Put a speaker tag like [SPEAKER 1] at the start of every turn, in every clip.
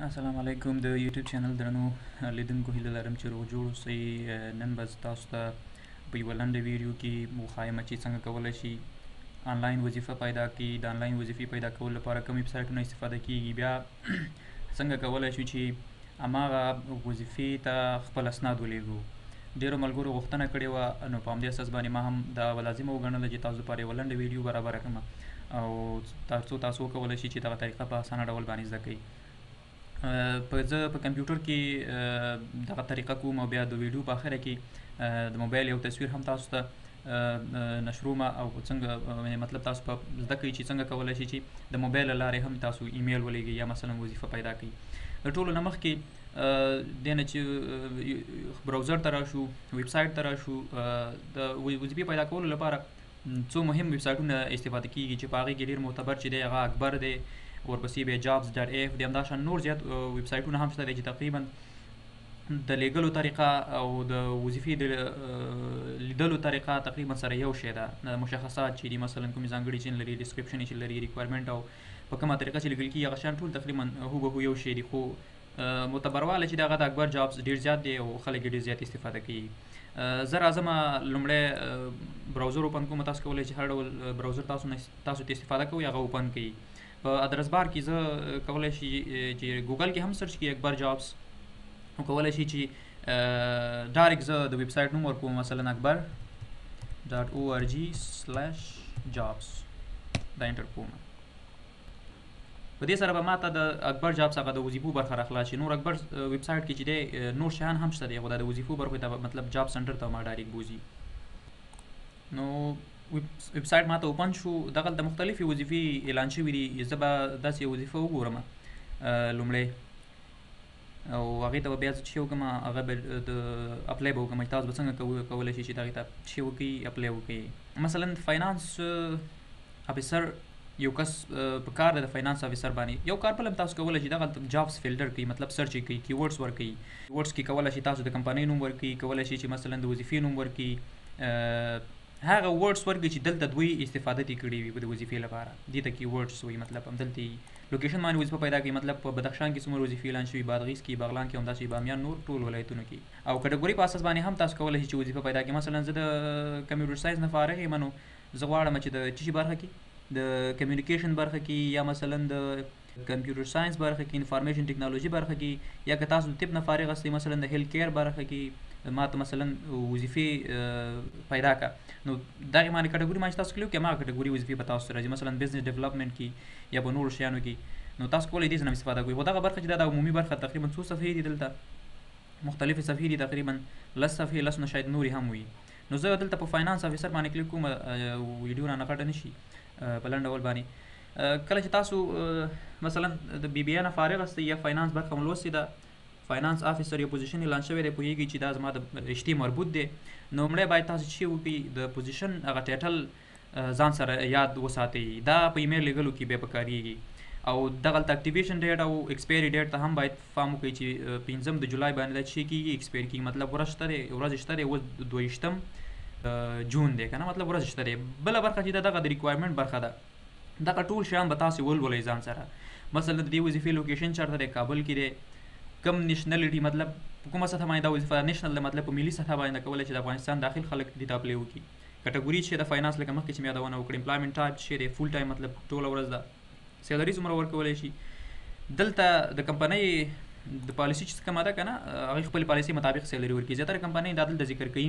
[SPEAKER 1] السلام علیکم د یوټیوب چینل درنو لیدونکو هیله لرم چې روغ جوړ اوسئ. نن به تاسو ته په یوه لنډه ویډیو کې وښایم چې څنګه کولی شي آنلاین وظیفه پیدا کړي. د آنلاین وظیفې پیدا کولو لپاره کوم ویب سایټونه استفاده کیږي، بیا څنګه کولی شو چې هماغه وظیفې ته خپل اسناد ولیږو. ډېرو ملګرو غوښتنه کړې وه، نو په همدې اساس باندې ما هم دا لازمه وګڼله چې تاسو لپاره یوه لنډه ویډیو برابره کړم او تر څو تاسو وکولی شئ چې دغه طریقه په اسانه ډول باندې زده کړئ. زه په کمپیوټر کې دغه طریقه کوم او بیا د ویډیو په اخره کې د موبایل یو تصویر هم تاسو ته نشروم او څنګه مطلب تاسو په زده کړئ چې څنګه کولی شئ چې د موبایل له لارې هم تاسو ایمیل ولیږئ یا مثلا وظیفه پیدا کړئ. د ټولو نه مخکې دې نه چې براوزر ته راشو، ویب سایټ ته راشو، د وظیفې پیدا کولو لپاره څو مهم ویب سایټونه استفاده کیږي چې په هغې کې ډېر معتبر چې دی هغه اکبر دی، ورپسې بیا jobs.af دی، همداشان نور زیات ویب سایټونه هم شته دی چې تقریبا د لیږلو طریقه او د وظیفې د لیدلو طریقه تقریبا سره یو شی ده. مشخصات چې دي مثلا کومې ځانګړي چې لري، ډسکرپشن چې لري، ریکوایرمنټ او په کومه طریقه چې لیږل کېږي هغه شیان ټول تقریبا هوبهو یو شی دي، خو معتبروالی چې د هغه د اکبر جابس ډېر زیات دی او خلک یې ډېر زیات استفاده کوي. زه راځم لومړی براوزر اوپن کوم. تاسو کولی چې هر ډول براوزر تاسو ته استفاده کوئ هغه اوپن کړئ. په ادرس بار کې زه کولی شي چې ګوګل کې هم سرچ کړئ اکبر جابس، او کولی شي چې ډایرکټ زه د ویب سایټ نوم ورکوم، مثلا اکبر .org/jobs دا انټر کوم. په دې سره به ماته د اکبر جابس هغه د وظیفو برخه راخلاص شي. نور اکبر ویب سایټ کې چې دی نور شیان هم شته دی، خو دا د وظیفو برخې ته مطلب جاب سنټر ته ما ډایرکټ بوځي. نو ویب سایټ ماته اوپن شو، دغلته مختلفې وظیفې اعلان شوي دي. زه به داسې یو وظیفه وګورم لومړی، او هغې ته به بیا زه چې وکړم هغه به د اپلای به وکړم چې تاسو به څنګه کولی شئ چې دغې ته چې وکړئ اپلای وکړئ. مثلا فاینانس افیسر یو کس په کار دی، د فاینانس افیسر باندې یو کار بل هم تاسو کولی شئ دغلته جابس فلټر کړئ، مطلب سرچ یې کړئ، کیورډس ورکړئ. کیورډس کې کولی شئ تاسو د کمپنۍ نوم ورکړئ، کولی شئ چې مثلا د وظیفې نوم ورکړئ، هغه ورډس ورکړئ چې دلته دوی استفاده دې کړې وي د وظیفې لپاره. دې ته کیورډس وایي، مطلب همدلته لوکیشن باندې وظیفه پیدا کړئ، مطلب په بدخشان کې څومره وظیفې اعلان شوي، بادغیس کې، بغلان کې، همداسې بامیان، نور ټول ولایتونو کې. او کټګوري په اساس باندې هم تاسو کولی شئ چې وظیفه پیدا کړئ. مثلا زه د کمپیوټر ساینس نه فارغ یم، نو زه غواړم چې د څه شي برخه کې، د کمیونیکیشن برخه کې، یا مثلا د کمپیوټر ساینس برخه کې، انفارمیشن ټیکنالوژي برخه کې، یا که تاسو طب نه فارغ یاستئ مثلا د هیلث کیر برخه کې ماته مثلا وظیفې پیدا کړه، نو دغې باندې کټګوري باندې تاسو کلیک کړئ، هماغه کټګوري وظیفې به تاسو ته راځي. مثلا بزنس ډیولپمنټ کې یا په نورو شیانو کې، نو تاسو کولی دې څخه هم استفاده کوئ. خو دغه برخه چې دا د عمومي برخه تقریبا څو صفحې دي، دلته مختلفې صفحې دي، تقریبا 10 صفحې، 10 نه شاید نورې هم وي. نو زه دلته په فاینانس افیسر باندې کلیک کوم، ویډیو رانه غټه نه شي په لنډ ډول باندې. کله چې تاسو مثلا د بی بی اے نه فارغ یاستئ یا فاینانس برخه مو لوستې ده، فاینانس افیسر یو پوزیشن اعلان شوی دی، پوهیږئ چې دا زما د رشتې مربوط دی، نو لومړی باید تاسو چې وکړئ د پوزیشن هغه ټایټل ځان سره یاد وساتئ. دا په ایمیل لیږلو کې بیا پکارېږي. او دغلته اکټیویشن ډیټ او ایکسپایري ډیټ ته هم باید پام وکړئ چې 5 د جولای باندې دا چې کېږي ایکسپایر کېږي، مطلب ورځ شته دی، اوس 22 جون دی که نه، مطلب ورځ شته دی. بله برخه چې دغه د ریکوایرمنټ برخه ده، دغه ټول شیان به تاسو ولولئ ځان سره. مثلا د دې وظیفې لوکیشن چېرته دی، کابل کې دی، کم نیشنلټي مطلب په کومه سطحه باندې دا وظیفه نیشنل ده، مطلب په ملي سطحه باندې کولی چې د افغانستان داخل خلک دې ته اپلای وکړي. کټګوري چې د فاینانس لکه مخکې چې مې یادونه وکړه، امپلایمنټ ټایپ چې دی فول ټایم، مطلب ټوله ورځ ده، سیلري څومره ورکولی شي. دلته د کمپنۍ د پالیسي چې کومه ده که نه، هغې خپلې پالیسي مطابق سیلري ورکوي. زیاتره کمپنۍ دا دلته ذکر کوي،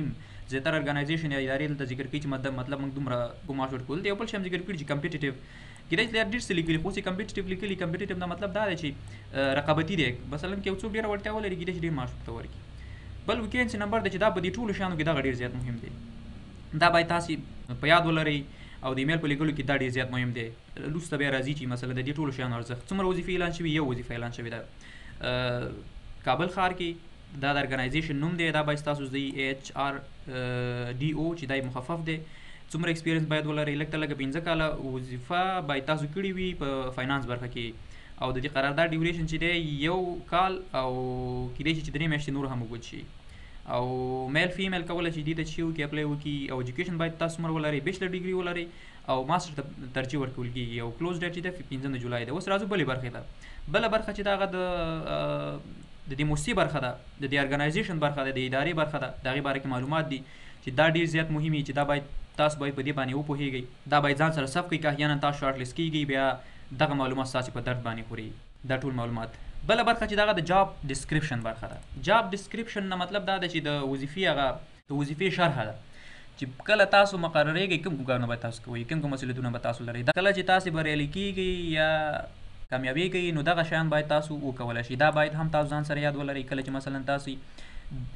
[SPEAKER 1] زیاتره ارګنایزیشن یا ادارې دلته ذکر کوي چې مطلب موږ دومره معاش ورکوو. دلته یو بل شی هم ذکر کړي چې کمپیټیټیو کېدای شي ډېر څه لیکلي، خو چې کمپیټیټیو لیکلي، کمپیټیټیو دا مطلب دا دی چې رقابتي دی. مثلا که یو څوک ډېره وړتیا ولري کېدای شي ډېر معاش ورته ورکړي. بل ویکینسي نمبر دی چې دا په دې ټولو شیانو کې دغه ډېر زیات مهم دی. دا باید تاسې په یاد ولرئ، او د ایمیل په لیږلو کې دا ډېر زیات مهم دی. وروسته بیا راځي چې مثلا د دې ټولو شیانو ارزښت. څومره وظیفې اعلان شوي؟ یو وظیفه اعلان شوې ده کابل ښار کې، دا د ارګنایزیشن نوم دی، دا باید ستاسو زده HRDO چې دا مخفف دی. څومره ایکسپیرینس باید ولرئ؟ لږ تر لږه 15 کاله وظیفه باید تاسو کړې وي په فاینانس برخه کې، او د دې قرارداد ډیوریشن چې دی 1 کال، او کېدای شي چې 3 میاشتې نور هم اوږد شي. او میل فیمیل کولی شي دې ته چې وکړي اپلای وکړي. او ایجوکیشن باید تاسو څومره ولرئ؟ بیچلر ډیګري ولرئ، او ماستر ته ترجیح ورکول کیږي او کلوز ډیټ چې د 15 جولای ده. اوس راځو بلې برخې ته. بله برخه چې دغه د دې موسسې برخه ده، د دې ارګنایزیشن برخه ده، د ادارې برخه ده، د هغې باره کې معلومات دي چې دا ډېر زیات مهم چې دا باید تاسو باید په دې باندې وپوهیږئ. دا باید ځان سره ثبت کړئ که احیانا تاسو شارټ لیست کیږئ بیا دغه معلومات ستاسې په درد باندې خوري. دا ټول معلومات. بله برخه چې دغه د جاب ډسکرپشن برخه ده. جاب ډسکرپشن نه مطلب دا ده چې د وظیفې هغه د وظیفې شرحه ده چې کله تاسو مقرریږئ کوم کارونه به تاسو کوئ، کوم مسؤلیتونه به تاسو لرئ. کله چې تاسې بریالي کیږئ یا کامیابیږئ نو دغه شیان باید تاسو وکولی شئ. دا باید هم تاسو ځان سره یاد ولرئ. کله چې مثلا تاسو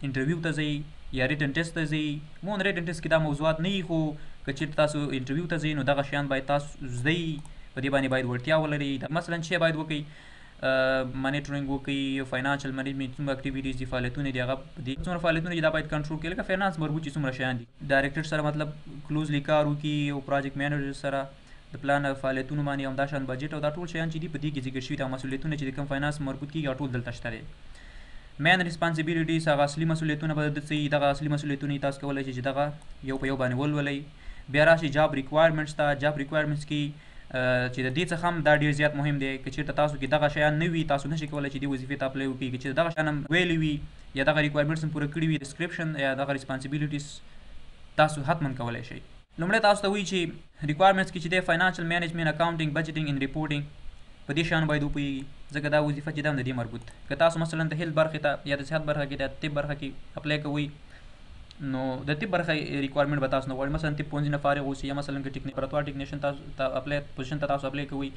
[SPEAKER 1] انټرویو ته ځئ یا ریټن ټیسټ ته ځئ، عموما ریټن ټیسټ کې دا موضوعات نه وي، خو که چېرته تاسو انټرویو ته ځئ نو دغه شیان باید تاسو زده په دې باندې باید وړتیا ولرئ. مثلا شی باید وکئ مانیټرینګ وکئ، فاینانشل منیجمنټ څومره اکټیویټیز دي، فعالیتونه دي، هغه دي څومره فعالیتونه دي دا باید کنټرول کړئ. لکه فاینانس مربوط چې څومره شیان دي، ډایرکټر سره مطلب کلوزلی کار وکړي او پروجیکټ مینیجر سره د پلان فعالیتونو باندې همدا شان بجټ او دا ټول شیان چې دي په دې کې ذکر شوي. دا مسؤلیتونه چې د کوم فاینانس مربوط کېږي ټول دلته شته دي. مین ریسپانسیبیلیټیز هغه اصلي مسؤلیتونه به د څه دغه اصلي مسؤلیتونه تاسو کولی شئ چې دغه یو په یو باندې ولولئ. بیا راشي جاب ریکوایرمنټس ته. جاب ریکوایرمنټس کې چې د دې څخه هم دا ډېر زیات مهم دی. که چېرته تاسو کې دغه شیان نه وي تاسو نشئ کولی چې دې وظیفې ته اپلای وکړئ. که چېرته دغه شیان هم ویلي وي یا دغه ریکوایرمنټس هم پوره کړي وي، ډسکرپشن یا دغه ریسپانسیبیلیټیز تاسو حتما کولی شئ. لومړی تاسو ته وایي چې ریکوایرمنټس کې چې دی فاینانشل مینجمنټ، اکاونټینګ، بجټینګ ان ریپورټینګ، په دې شیانو باید وپوهېږي ځکه دا وظیفه چې دا هم د دې مربوط. که تاسو مثلا د هیلث برخې ته یا د صحت برخه کې د طب برخه کې اپلای کوئ نو د طب برخه ریکوایرمنټ به تاسو نه غواړي. مثلا طب پوهنځي نه فارغ اوسئ یا مثلا که لابراتوار ټیکنیشن تاسو ته اپلای پوزیشن ته تاسو اپلای کوئ،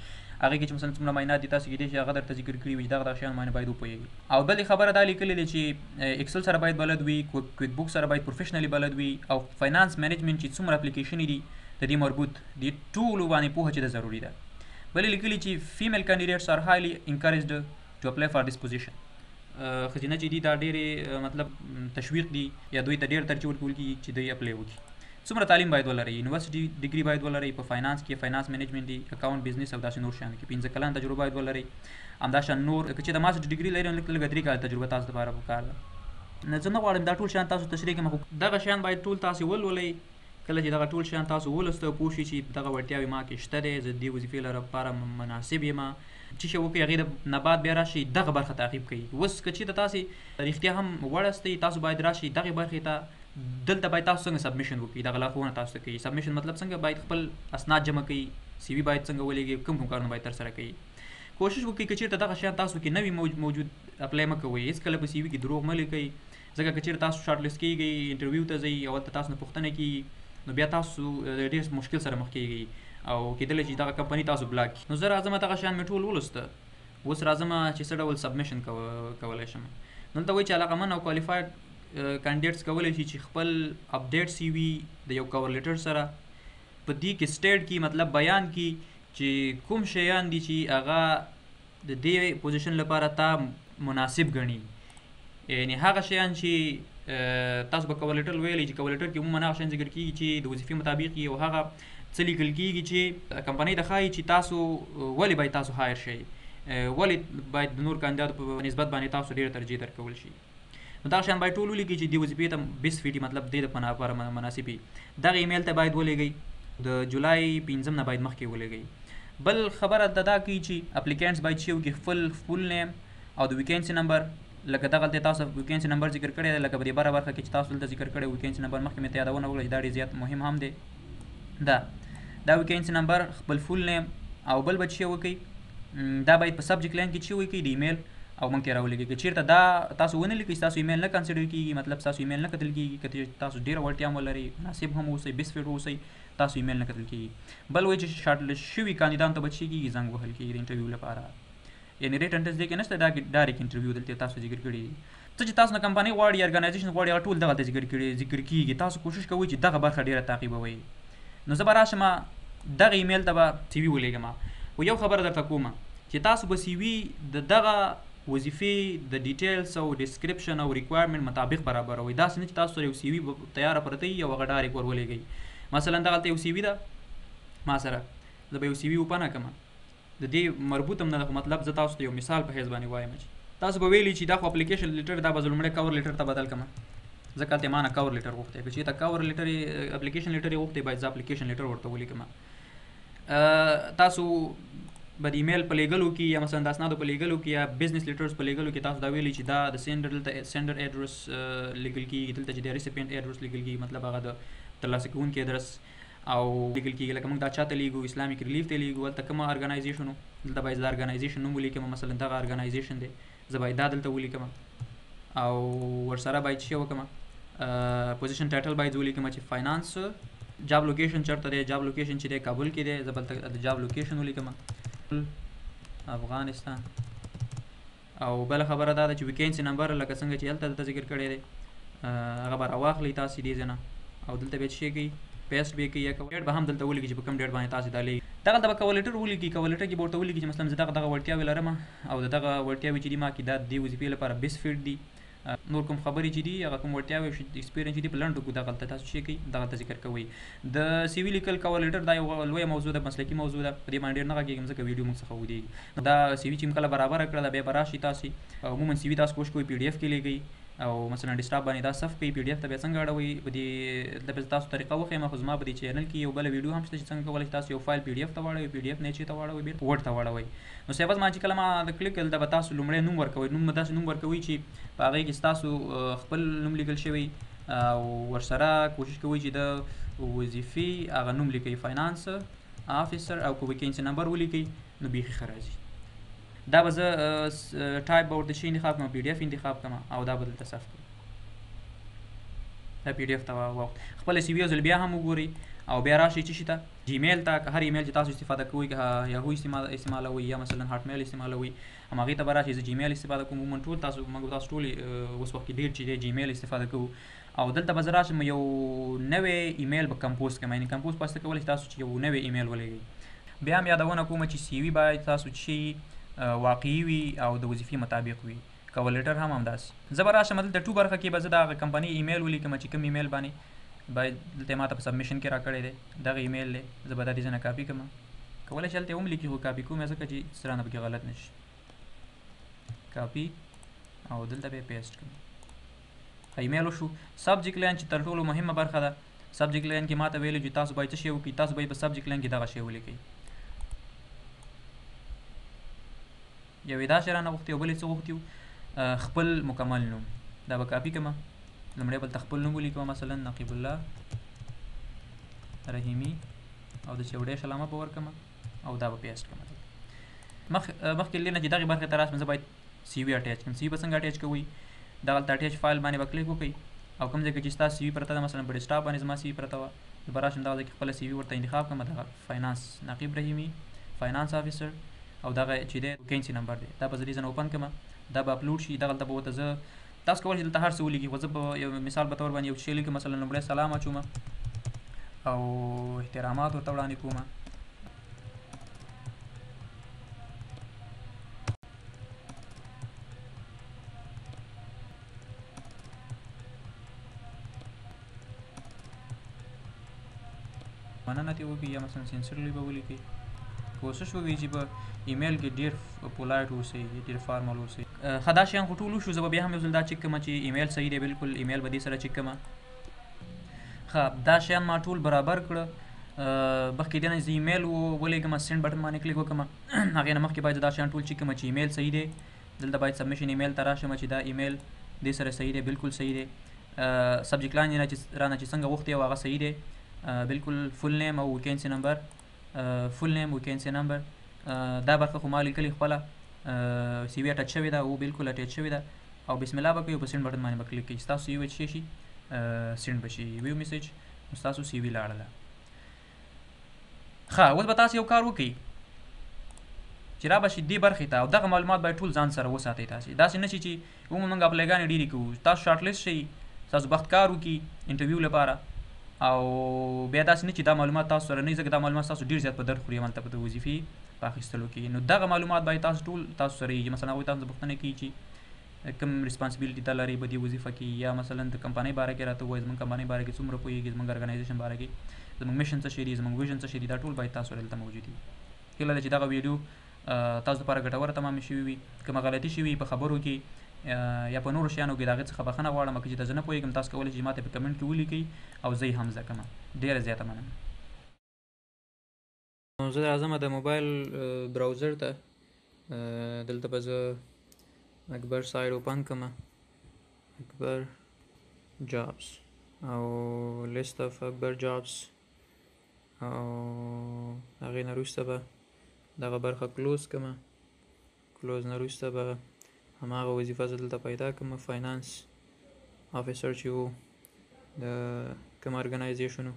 [SPEAKER 1] هغې کې چې مثلا څومره معاینات دي تاسو کېدای شي هغه درته ذکر کړي وي. دغه شیان باندې باید وپوهېږئ. او بلې خبره دا لیکلې ده چې ایکسل سره باید بلد وي، کویک بوک سره باید پروفیشنلی بلد وي، او فاینانس مینجمنټ چې څومره اپلیکیشنې دي د دې مربوط دې ټولو باندې پوهه چې ده ضروري ده. بلې لیکلي چې فیمیل کینډیډیټس آر هایلی انکریجډ ټو اپلای فار دیس پوزیشن. ښځینه چې دي دا ډېرې مطلب تشویق دي یا دوی ته ډېر ترجیح ورکول کېږي چې دوی اپلای وکړي. څومره تعلیم باید ولرئ؟ یونیورسټي ډګري باید ولرئ په فاینانس کې، فاینانس مینجمنټ دي، اکاونټ، بزنس او داسې نور شیانو کې. 15 کلن تجربه باید ولرئ. همداشان نور که چې د ماسټر ډګري لرئ نو لږ 3 کاله تجربه تاسو لپاره پکار ده. نه زه نه غواړم دا ټول شیان تاسو تشریح کړم، خو دغه شیان باید ټول تاسو ولولئ. کله چې دغه ټول شیان تاسو ولوسته پوه شئ چې دغه وړتیاوې ما کې شته دی، زه د دې وظیفې لپاره مناسب یم. چې شی وکړئ هغې نه بعد بیا راشئ دغه برخه تعقیب کړئ. اوس که چېرته تاسې رښتیا هم وړستئ تاسو باید راشئ دغې برخې ته. دلته باید تاسو څنګه سبمیشن وکړئ، دغه لارښوونه تاسو ته کوي. سبمیشن مطلب څنګه باید خپل اسناد جمع کړئ، سی وي باید څنګه ولېږئ، کوم کوم کارونه باید ترسره کړئ. کوشش وکړئ که چېرته دغه شیان تاسو کې نه وي موجود اپلای مه کوئ. هېڅکله په سی وي کې دروغ مه لیکئ، ځکه که چېرته تاسو شارټ لیست کېږئ، انټرویو ته ځئ او هلته تاسو نه پوښتنه کېږي نو بیا تاسو ډېر مشکل سره مخ کېږئ او کېدلی چې دغه کمپنۍ تاسو بلاک کړي. نو زه راځم دغه شیان مې ټول ولوسته، اوس راځم چې څه ډول سبمیشن کولی شم. دلته وایي چې علاقمند او کوالیفاید کینډیډیټس کولی شي چې خپل اپډیټ سی وي د یو کور لیټر سره په دې کې سټیټ کړي، مطلب بیان کړي چې کوم شیان دي چې هغه د دې پوزیشن لپاره تا مناسب ګڼي. یعنې هغه شیان چې تاسو به کور لیټر ویلی چې کور لیټر کې عموما هغه شیان ذکر کېږي چې د وظیفې مطابق وي او هغه څه لیکل کېږي چې کمپنۍ ته ښایي چې تاسو ولې باید تاسو هایر شئ، ولې باید د نور کاندیداتو په نسبت باندې تاسو ډېر ترجیح درکول شي. نو دغه شیان باید ټول ولیکئ چې دې وظیفې ته بیس فټي مطلب دې لپاره مناسب وي. دغه ایمیل ته باید ولېږئ، د جولای 5 نه باید مخکې ولېږئ. بل خبره دا کوي چې اپلیکینټس باید شي وکړي خپل فول نیم او د ویکینسي نمبر، لکه دغلته تاسو ویکینسي نمبر ذکر کړی دی، لکه په دې بره برخه کې چې تاسو دلته ذکر کړی ویکینسي نمبر مخکې مې ته یادونه وکړه چې دا ډېر زیات مهم هم دی. دا ویکینسي نمبر، خپل فول نیم او بل به چې وکړئ دا باید په سبجیکټ لاین کې چې وکړئ د ایمیل او موږ ته راولېږئ. که چېرته دا تاسو ونه لیکئ ستاسو ایمیل نه کنسیډر کېږي، مطلب ستاسو ایمیل نه کتل کېږي. که تاسو ډېره وړتیا هم ولرئ، مناسب هم اوسئ، بیس فټ اوسئ، تاسو ایمیل نه کتل کېږي. بل وایي چې شارټ لیست شوي کاندیدانو ته به چې کېږي زنګ وهل کېږي د انټرویو لپاره. یعنې ریټن ټیسټ دی کې نشته، دا ډایرکټ انټرویو دلته تاسو ذکر کړي دي. څه چې تاسو نه کمپنۍ غواړي، ارګنایزیشن غواړي، هغه ټول دغلته ذکر کېږي. تاسو کوشش کوئ چې دغه برخه ډېره تعقیبوئ. نو زه به راشم دغه ایمیل ته به سی وي ولېږم. خو یو خبره درته کوم چې تاسو به سی وي د دغه وظیفې د ډیټیلز او ډسکرپشن او ریکوایرمنټ مطابق برابروئ. داسې نه چې تاسو سره یو سی وي تیاره پرته وي او هغه ډایرکټ ور ولېږئ. مثلا دغلته یو سی وي ده ما سره، زه به یو سی وي اوپنه کړم، د دې مربوط هم نه ده، مطلب زه تاسو ته یو مثال په حیث باندې وایم چې تاسو به ویلي چې دا خو اپلیکیشن لیټر دا به زه لومړی کور لیټر ته بدل کړم، ځکه هلته ما نه کور لیټر غوښتی. که چېرته کور لیټر اپلیکیشن لیټر یې غوښتی باید زه اپلیکیشن لیټر ورته ولیکم. تاسو به د ایمیل په لیږلو کې یا مثلا د اسنادو په لیږلو کې یا بزنس لیټرز په لیږلو کې تاسو دا ویلي چې دا د سینډر ایډرس لیږل کېږي، دلته چې د ریسیپینټ ایډرس لیږل کېږي، مطلب هغه د ترلاسه کوونکي ایډرس او لیږل کېږي. لکه موږ دا چاته لیږو، اسلامیک ریلیف ته لیږو، هلته کومه ارګنایزیشن و، دلته باید د ارګنایزیشن نوم ولیکم، مثلا دغه ارګنایزیشن دی، زه باید دا دلته ولیکم او ورسره باید څه وکړم، پوزیشن ټایټل باید ولیکم چې فاینانس. جاب لوکیشن چېرته دی؟ جاب لوکیشن چې دی کابل کې دی، زه به هلته د جاب لوکیشن ولیکم افغانستان. او بله خبره دا ده چې ویکینسي نمبر لکه څنګه چې هلته دلته ذکر کړی دی هغه به راواخلئ تاسې دې ځای نه او دلته به یې څه کوئ، پیسټ به یې کوئ، یا ډیټ به هم دلته ولیکئ چې په کوم ډیټ باندې تاسې دا لیږئ. دغلته به کور لیټر ولیکئ، کور لیټر کې به ورته ولیکئ چې مثلا زه دغه وړتیاوې لرم او د دغه وړتیاوې چې دي ما کې دا د دې وظیفې لپاره بیسټ فټ دي، نور کوم خبرې چې دي هغه کوم وړتیاوې او ایکسپیرینس چې دي په لنډو کې دغلته تاسو څه کوئ، دغلته ذکر کوئ. د سی وي لیکل کور لیټر دا یو لویه موضوع ده، مسلکي موضوع ده، په دې باندې ډېر نه غږېږم ځکه ویډیو موږ څخه اوږدېږي. دا سی وي چې موږ کله برابره کړه دا بیا به راشئ تاسې عموما سی وي تاسو کوشش کوئ پی ډي اف کې لیږئ او مثلا ډیسکټاپ باندې دا صف کوئ، پی ډي اف ته بیا څنګه اړوئ، په دې دلته تاسو طریقه وښیم، خو زما په دې چینل کې یو بله ویډیو هم شته چې څنګه کولی شئ تاسو یو فایل پی ډي اف ته واړوئ، پی ډي اف نه یې چېرته واړوئ، بېرته ورډ ته واړوئ. نو صحبت ما چې کله ما د کلیک کړل دا به تاسو لومړی نوم ورکوئ، نوم به داسې نوم ورکوئ چې په هغې کې ستاسو خپل نوم لیکل شوی او ورسره کوشش کوئ چې د وظیفې هغه نوم لیکئ، فاینانس افیسر، او که ویکینسي نمبر ولیکئ نو بیخي ښه راځي. دا به زه ټایپ به ورته شي انتخاب کړم، پی ډي اف انتخاب کړم او دا به دلته صف کړم، دا پی ډي اف ته واوښت. خپله سی وي یو ځل بیا هم وګورئ او بیا راشئ څه شي ته، جیمیل ته، که هر ایمیل چې تاسو استفاده کوئ، که یاهو استعمالوئ یا مثلا هاټ میل استعمالوئ، هماغې ته به راشئ. زه جیمیل استفاده کوم، عموما ټول تاسو موږ تاسو ټول اوس وخت کې ډېر چې دی جیمیل استفاده کوو او دلته به زه راشم یو نوی ایمیل به کمپوز کړم، یعنې کمپوز په واسطه کولی شئ تاسو چې یو نوی ایمیل ولېږئ. بیا هم یادونه کوم چې سی وي باید تاسو چې واقعي وي او د وظیفې مطابق وي، کور لیټر هم همداسې. زه به راشم دلته ټو برخه کې به زه د هغه کمپنۍ ایمیل ولیکم چې کوم ایمیل باندې باید دلته ما ته په سبمیشن کې راکړی دی، دغه ایمیل دی، زه به دا دې ځای نه کاپي کړم، کولی شئ هلته یې هم لیکي خو کاپي کوم یې ځکه چې څه رانه پکې غلط نه شي، کاپي او دلته به یې پیسټ کړم. ایمیل وشو. سبجیکټ لاین چې تر ټولو مهمه برخه ده، سبجیکټ لاین کې ما ته ویلي چې تاسو باید څه شی وکړئ، تاسو باید په سبجیکټ لاین کې دغه شی ولیکئ. یو یې دا شی رانه غوښتي او بل یې څه غوښتي و، خپل مکمل نوم، دا به کاپي کړم، لومړی به دلته خپل نوم ولیکم، مثلا نقیب الله رحیمي او داسې یو ډیش علامه به ورکړم او دا به پیسټ کړم. مخکې له دې نه چې دغې برخې ته راشم زه باید سی وي اټیچ کړم. سی وي به څنګه اټیچ کوئ، دغلته اټیچ فایل باندې به کلیک وکړئ او کوم ځای کې چې ستاسو سی وي پرته ده، مثلا په ډیسکټاپ باندې زما سی وي پرته وه، زه به راشم دغه ځای کې خپله سی وي ورته انتخاب کړم، دغه فاینانس نقیب رحیمي فاینانس افیسر او دغه چې دی ویکینسي نمبر دی، دا به زه دې ځای نه اوپن کړم، دا به اپلوډ شي. دغلته به ورته زه تاسو کولی شئ دلته هر څه ولیکئ، خو زه په یو مثال په طور باندې یو شی لیکم، مثلا لومړی سلام اچوم او احترامات ورته وړاندې کوم. مننه ترې وکړئ یا مثلا سینسرلی به ولیکئ، کوشش وکړئ چې په ایمیل کې ډېر پولایټ اوسئ، ډېر فارمل اوسئ. ښه دا شیان خو ټول وشو، زه به بیا هم یو ځل دا چک کړم چې ایمیل صحیح دی، بلکل ایمیل به دې سره چک کړم. ښه دا شیان ما ټول برابر کړه، مخکې دې نه زه ایمیل ولېږم، سینډ بټن باندې کلیک وکړم، هغې نه مخکې باید زه دا شیان ټول چک کړم چې ایمیل صحیح دی. دلته باید سبمیشن ایمیل ته راشم چې دا ایمیل دې سره صحیح دی، بلکل صحیح دی. سبجیکټ لاین رانه چې څنګه غوښتي او هغه صحیح دی، بلکل فل نیم او ویکینسي نمبر، فل نیم ویکینسي نمبر، دا برخه خو ما لیکلې خپله، سی وي اټچ شوې ده او بلکل اټچ شوې ده او بسم الله به کوئ او په سینډ بټن باندې به کلیک کوئ، ستاسو سی وي څه شي سینډ به شي، ویو میسج، نو ستاسو سی وي لاړله. ښه اوس به تاسو یو کار وکړئ چې را به شي دې برخې ته او دغه معلومات باید ټول ځان سره وساتئ. تاسې داسې نه شي چې عموما موږ اپلایګانې ډېرې کوو، تاسو شارټ لیست شئ، تاسو بخت کار وکړي انټرویو لپاره او بیا داسې نه چې دا معلومات تاسو سره نه وي، ځکه دا معلومات تاسو ډېر زیات په درد خوري هملته په د وظیفې په اخیستلو کې. نو دغه معلومات باید تاسو ټول تاسو سره وي، مثلا هغوی تاسو پوښتنه کوي چې کوم ریسپانسبیلیټي ته لرئ په دې وظیفه کې، یا مثلا د کمپنۍ باره کې راته ووایي زموږ کمپنۍ باره کې څومره پوهېږي، زموږ ارګنایزیشن باره کې زموږ میشن څه شی دی، زموږ ویژن څه شی دی، دا ټول باید تاسو سره دلته موجود وي. هیله ده چې دغه ویډیو تاسو لپاره ګټوره تمامه شوې وي. کومه غلطي شوې په خبرو کې یا په نورو شیانو کې د هغې څخه بخښنه غواړم، که چېرته زه نه پوهېږم تاسو کولی شئ ما ته په کمنټ کې ولیکئ او زه یې هم زده کړم. ډېره زیاته مننه. زه راځم د موبایل براوزر ته. دلته به زه اکبر سایډ اوپن کړم، اکبر جابس او لیست اف اکبر جابس، او هغې نه وروسته به دغه برخه کلوز کړم. کلوز نه وروسته به هماغه وظیفه زه دلته پیدا کړم، فاینانس افیسر چې و د کوم ارګنایزیشن و.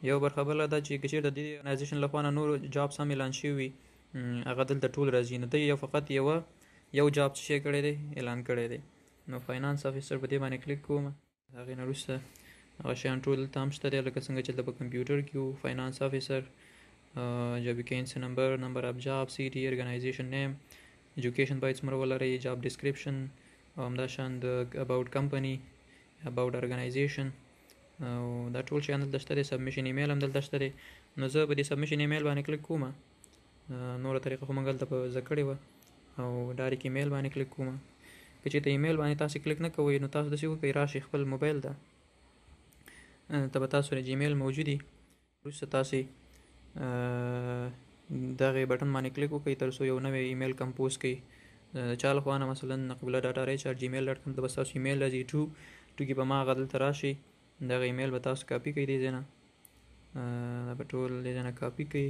[SPEAKER 1] یو برخه بله ده چې که چېرته د دې ارګنایزیشن لخوا نه نور جابس هم اعلان شوي وي، هغه دلته ټول راځي. نو دی فقط یو جاب څه شی کړی دی، اعلان کړی دی. نو فاینانس افیسر په دې باندې کلیک کوم. هغې نه وروسته هغه شیان ټول دلته هم شته دی لکه څنګه چې دلته په کمپیوټر کې و. فاینانس افیسر، جاب ویکینسي نمبر اف جاب، سی ټي، ارګنایزیشن نیم، ایجوکیشن باید څومره ولرئ، جاب ډسکرپشن، او همداشان د اباوټ کمپنی، اباوټ ارګنایزیشن، او دا ټول شیان دلته شته دی. سبمیشن ایمیل هم دلته شته دی. نو زه په دې سبمیشن ایمیل باندې کلیک کوم. نوره طریقه خو موږ هلته په زده کړې وه، او ډایرکټ ایمیل باندې کلیک کوم. که چېرته ایمیل باندې تاسې کلیک نه کوئ نو تاسو داسې وکړئ، راشئ خپل موبایل ته به تاسو سره جیمیل موجود وي. وروسته تاسې دغې بټن باندې کلیک وکړئ تر څو یو نوی ایمیل کمپوز کړئ د چا له خوا نه، مثلا نقیبالله ډاټا ریچ @gmail.com ته به ستاسو ایمیل راځي. ټو کې به هماغه دلته راشي، دغه ایمیل به تاسو کاپي کړئ دې ځای نه، دا به ټول دې ځای نه کاپي کړئ،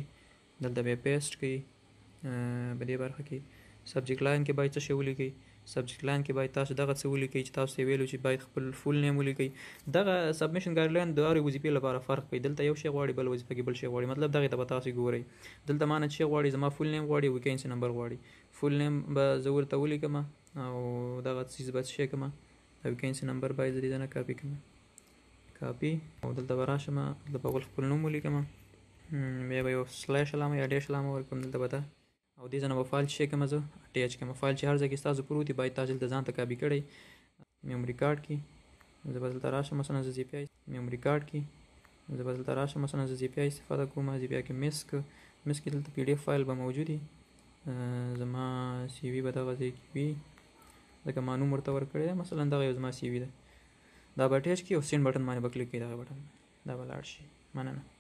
[SPEAKER 1] دلته به یې پیسټ کړئ. په دې برخه کې سبجیکټ لاین کې باید څه شی ولیکئ. سبجیکټ لاین کې باید تاسو دغه څه ولیکئ چې تاسو یې ویلو چې باید خپل فول نیم ولیکئ. دغه سبمیشن ګایډلاین د هرې وظیفې لپاره فرق کوي. دلته یو شی غواړي، بل وظیفه کې بل شی غواړي. مطلب دغې ته به تاسو ګورئ. دلته ما نه چې غواړي، زما فول نیم غواړي، ویکینسي نمبر غواړي. فول نیم به زه ورته ولیکم او دغه څیز به څه شی کړم، ویکینسي نمبر باید زه دې ځای نه کاپي کړم، کاپي، او دلته به راشم، دلته به اول خپل نوم ولیکم، بیا به یو سلیش علامه یا ډیش علامه ورکړم دلته به ده، او دې ځای نه به فایل چې کوم زه اټیچ کړم. فایل چې هر ځای کې ستاسو پروت وي باید تاسو دلته ځان ته کاپي کړئ. میموري کارډ کې زه به دلته راشم، مثلا زه زی پی آی میموري کارډ کې زه به دلته راشم، مثلا زه زی پی آی استفاده کوم. زی پی آی کې مس کې دلته پی ډي اف فایل به موجود وي. زما سی وي به دغه ځای کې وي، ځکه ما نوم ورته ورکړی دی، مثلا دغه یو زما سی وي ده. دا به اټیچ کړي او سینډ بټن باندې به کلیک کړئ، دغه بټن دا به لاړ شي. مننه.